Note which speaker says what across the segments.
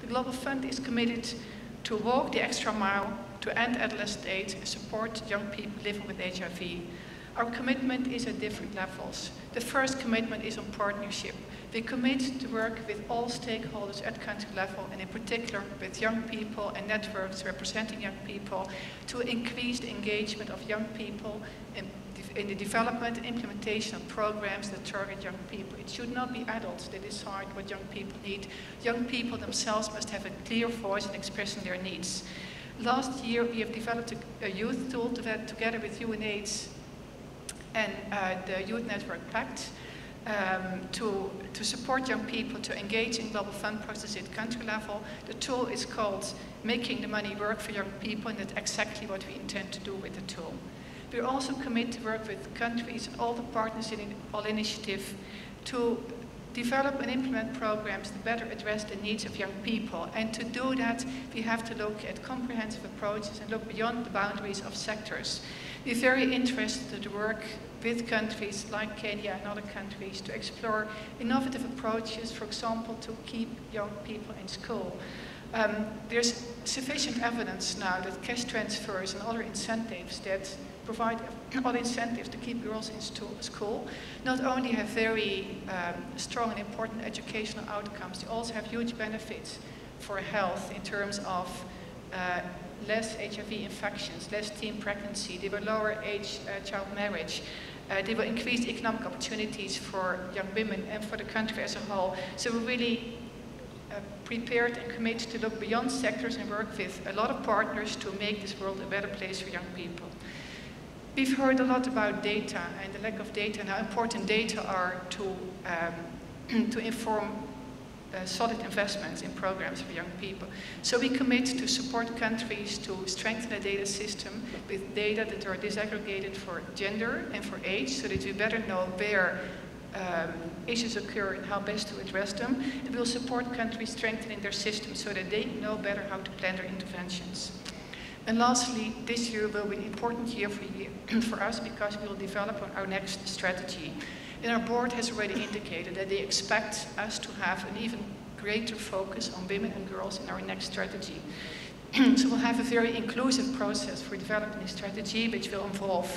Speaker 1: The Global Fund is committed to walk the extra mile to end adolescent AIDS and support young people living with HIV. Our commitment is at different levels. The first commitment is on partnership. We commit to work with all stakeholders at country level, and in particular with young people and networks representing young people, to increase the engagement of young people in the development and implementation of programs that target young people. It should not be adults that decide what young people need. Young people themselves must have a clear voice in expressing their needs. Last year, we have developed a youth tool together with UNAIDS and the Youth Network Pact to support young people to engage in global fund processes at country level. The tool is called Making the Money Work for Young People, and that's exactly what we intend to do with the tool. We are also committed to work with countries and all the partners in all initiative to develop and implement programs to better address the needs of young people. And to do that, we have to look at comprehensive approaches and look beyond the boundaries of sectors. We're very interested to work with countries like Kenya and other countries to explore innovative approaches, for example, to keep young people in school. There's sufficient evidence now that cash transfers and other incentives that provide other incentives to keep girls in school not only have very strong and important educational outcomes, they also have huge benefits for health in terms of less HIV infections, less teen pregnancy, they will lower child marriage, they will increase economic opportunities for young women and for the country as a whole. So we're really prepared and committed to look beyond sectors and work with a lot of partners to make this world a better place for young people. We've heard a lot about data and the lack of data and how important data are to inform solid investments in programs for young people. So we commit to support countries to strengthen the data system with data that are disaggregated for gender and for age, so that we better know where issues occur and how best to address them. And we'll support countries strengthening their systems so that they know better how to plan their interventions. And lastly, this year will be an important year for us because we will develop on our next strategy. And our board has already indicated that they expect us to have an even greater focus on women and girls in our next strategy. So we'll have a very inclusive process for developing this strategy, which will involve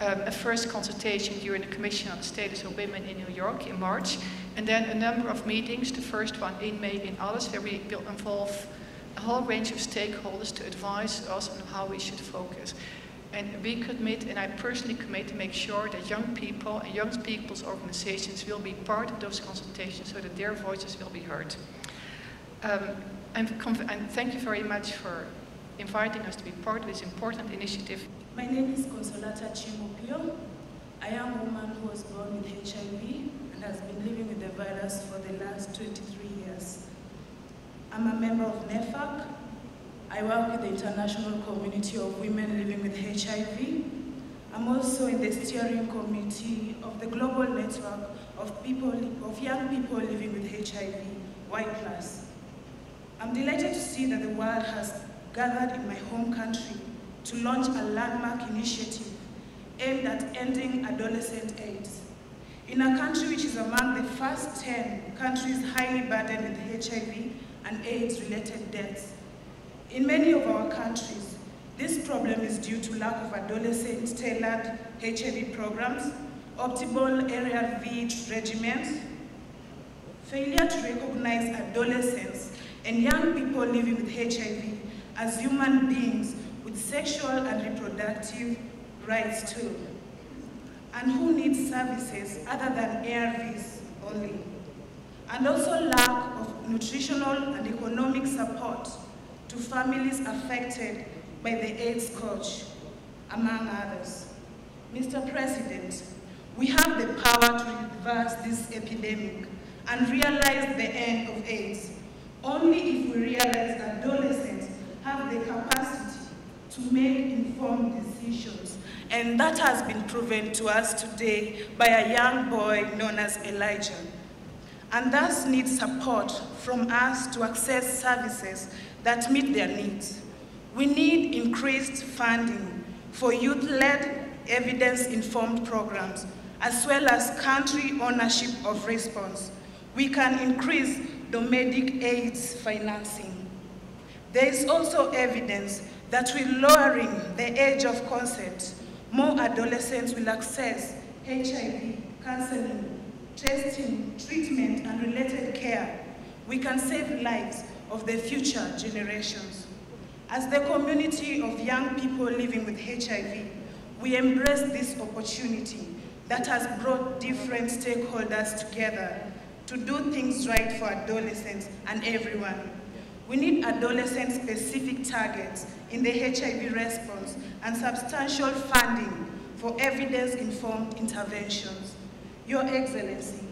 Speaker 1: a first consultation during the Commission on the Status of Women in New York in March, and then a number of meetings, the first one in May in Alice, where we will involve a whole range of stakeholders to advise us on how we should focus. And we commit, and I personally commit, to make sure that young people and young people's organizations will be part of those consultations so that their voices will be heard. And thank you very much for inviting us to be part of this important initiative.
Speaker 2: My name is Consolata Opiyo. I am a woman who was born with HIV and has been living with the virus for the last 23 years. I'm a member of NEFAC. I work with the International Community of Women Living with HIV. I'm also in the steering committee of the Global Network of Young People Living with HIV, Y+. I'm delighted to see that the world has gathered in my home country to launch a landmark initiative aimed at ending adolescent AIDS. In a country which is among the first 10 countries highly burdened with HIV and AIDS-related deaths. In many of our countries, this problem is due to lack of adolescent-tailored HIV programs, optimal ARV regimens, failure to recognize adolescents and young people living with HIV as human beings with sexual and reproductive rights too, and who need services other than ARVs only, and also lack of nutritional and economic support to families affected by the AIDS scourge, among others. Mr. President, we have the power to reverse this epidemic and realize the end of AIDS only if we realize adolescents have the capacity to make informed decisions. And that has been proven to us today by a young boy known as Elijah. And thus need support from us to access services that meet their needs. We need increased funding for youth-led, evidence-informed programs, as well as country ownership of response. We can increase domestic AIDS financing. There is also evidence that with lowering the age of consent, more adolescents will access HIV, counseling, testing, treatment, and related care. We can save lives of the future generations. As the community of young people living with HIV, we embrace this opportunity that has brought different stakeholders together to do things right for adolescents and everyone. We need adolescent-specific targets in the HIV response and substantial funding for evidence-informed interventions. Your Excellency,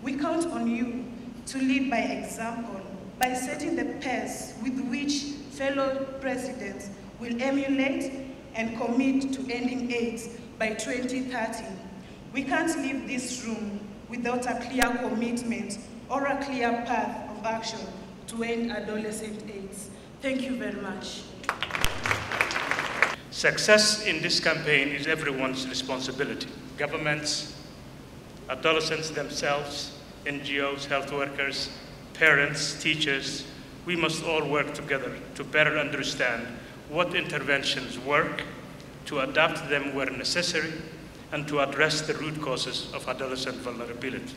Speaker 2: we count on you to lead by example by setting the pace with which fellow presidents will emulate and commit to ending AIDS by 2030. We can't leave this room without a clear commitment or a clear path of action to end adolescent AIDS. Thank you very much.
Speaker 3: Success in this campaign is everyone's responsibility. Governments, adolescents themselves, NGOs, health workers, parents, teachers, we must all work together to better understand what interventions work, to adapt them where necessary, and to address the root causes of adolescent vulnerability.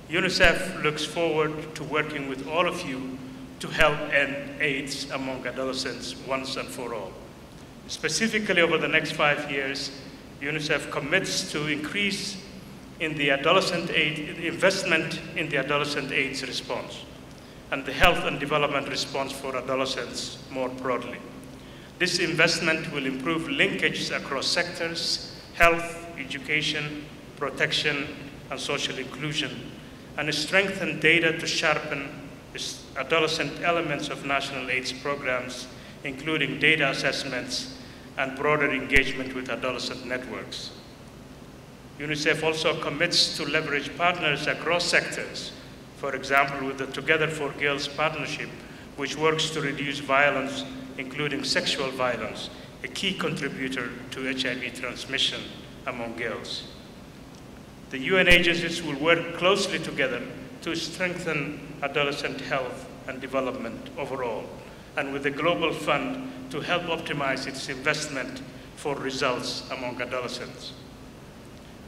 Speaker 3: UNICEF looks forward to working with all of you to help end AIDS among adolescents once and for all. Specifically, over the next 5 years, UNICEF commits to increase in the investment in the adolescent AIDS response and the health and development response for adolescents more broadly. This investment will improve linkage across sectors, health, education, protection, and social inclusion, and strengthen data to sharpen adolescent elements of national AIDS programs, including data assessments and broader engagement with adolescent networks. UNICEF also commits to leverage partners across sectors, for example, with the Together for Girls partnership, which works to reduce violence, including sexual violence, a key contributor to HIV transmission among girls. The UN agencies will work closely together to strengthen adolescent health and development overall, and with the Global Fund to help optimize its investment for results among adolescents.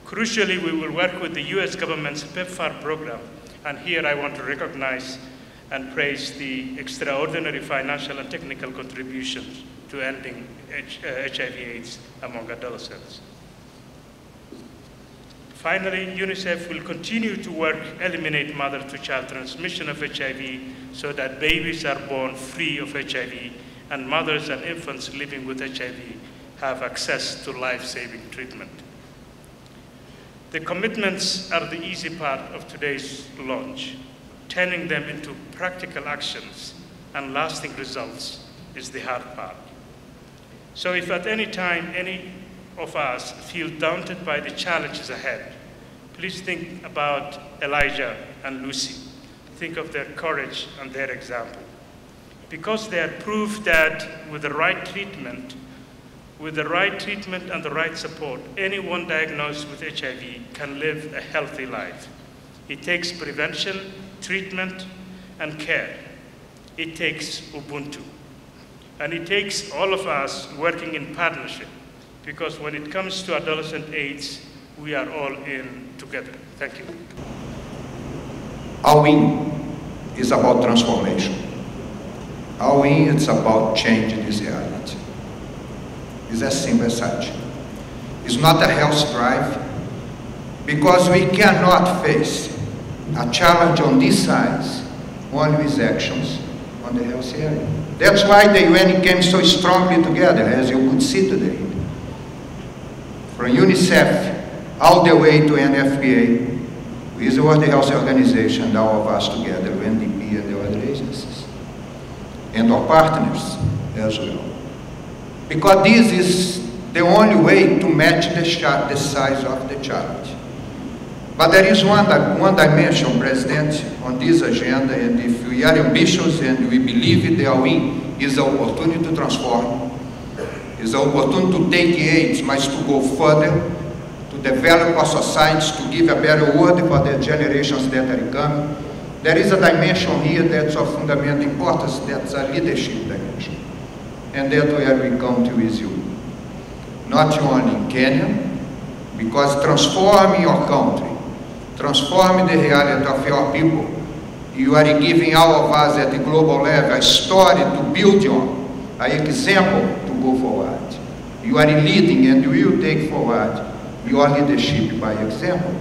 Speaker 3: Crucially, we will work with the US government's PEPFAR program, and here I want to recognize and praise the extraordinary financial and technical contributions to ending HIV/AIDS among adolescents. Finally, UNICEF will continue to work to eliminate mother-to-child transmission of HIV so that babies are born free of HIV and mothers and infants living with HIV have access to life-saving treatment. The commitments are the easy part of today's launch. Turning them into practical actions and lasting results is the hard part. So if at any time any of us feel daunted by the challenges ahead, please think about Elijah and Lucy. Think of their courage and their example. Because they are proof that with the right treatment and the right support, anyone diagnosed with HIV can live a healthy life. It takes prevention, treatment, and care. It takes Ubuntu. And it takes all of us working in partnership, because when it comes to adolescent AIDS, we are all in together. Thank you.
Speaker 4: Our win is about transformation. Our win is about changing this reality. It's as simple as such. It's not a health drive, because we cannot face a challenge on this size only with actions on the health area. That's why the UN came so strongly together, as you could see today. From UNICEF all the way to NFPA, with the World Health Organization, all of us together, UNDP and the other agencies, and our partners as well. Because this is the only way to match the size of the challenge. But there is one dimension, President, on this agenda, and if we are ambitious and we believe the win is the opportunity to transform, is the opportunity to take AIDS, but to go further, to develop our societies, to give a better world for the generations that are coming, There is a dimension here that's of fundamental importance, that's a leadership dimension. And that's where we come to with you. Not only in Kenya, because transforming your country, transforming the reality of your people, you are giving all of us at the global level a story to build on, an example to go forward. You are leading and you will take forward your leadership by example,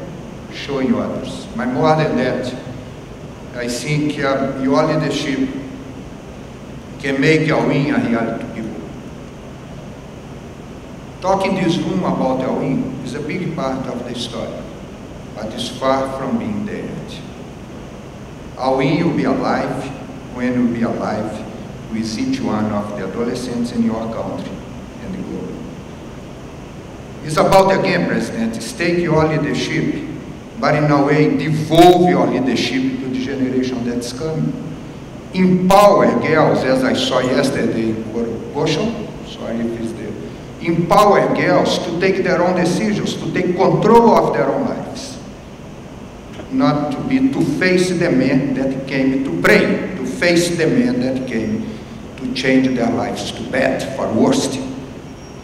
Speaker 4: showing others. But more than that, I think your leadership can make your win a reality to people. Talking this room about our win is a big part of the story, but it's far from being there. Our win will be alive when we'll be alive with each one of the adolescents in your country and the globe. It's about, again, President, take your leadership, but in a way, devolve your leadership to the generation that's coming. Empower girls, as I saw yesterday in Goshen, sorry if it's there. Empower girls to take their own decisions, to take control of their own lives. Not to face the men that came to pray, to face the men that came to change their lives to bad, for worse.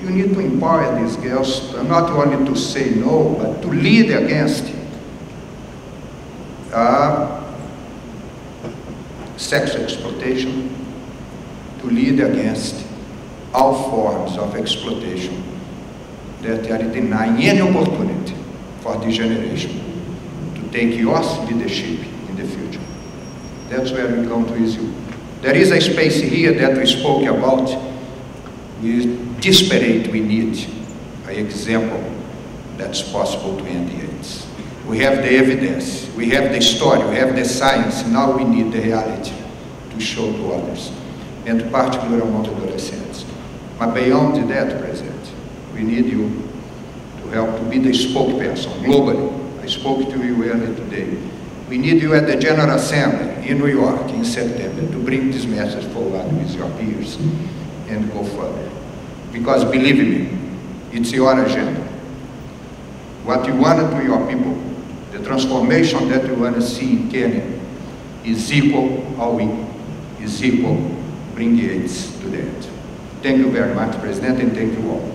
Speaker 4: You need to empower these girls, not only to say no, but to lead against sex exploitation, to lead against all forms of exploitation that are denying any opportunity for this generation to take your leadership in the future. That's where we come to you. There is a space here that we spoke about. We desperate, we need an example that's possible to end the AIDS. We have the evidence, we have the story, we have the science, now we need the reality to show to others, and particularly among adolescents. But beyond that, President, we need you to help to be the spokesperson globally. I spoke to you earlier today. We need you at the General Assembly in New York in September to bring this message forward with your peers and go further. Because believe me, it's your agenda. What you want to your people, the transformation that you want to see in Kenya is equal, how we is equal, bring the AIDS to that. Thank you very much, President, and thank you all.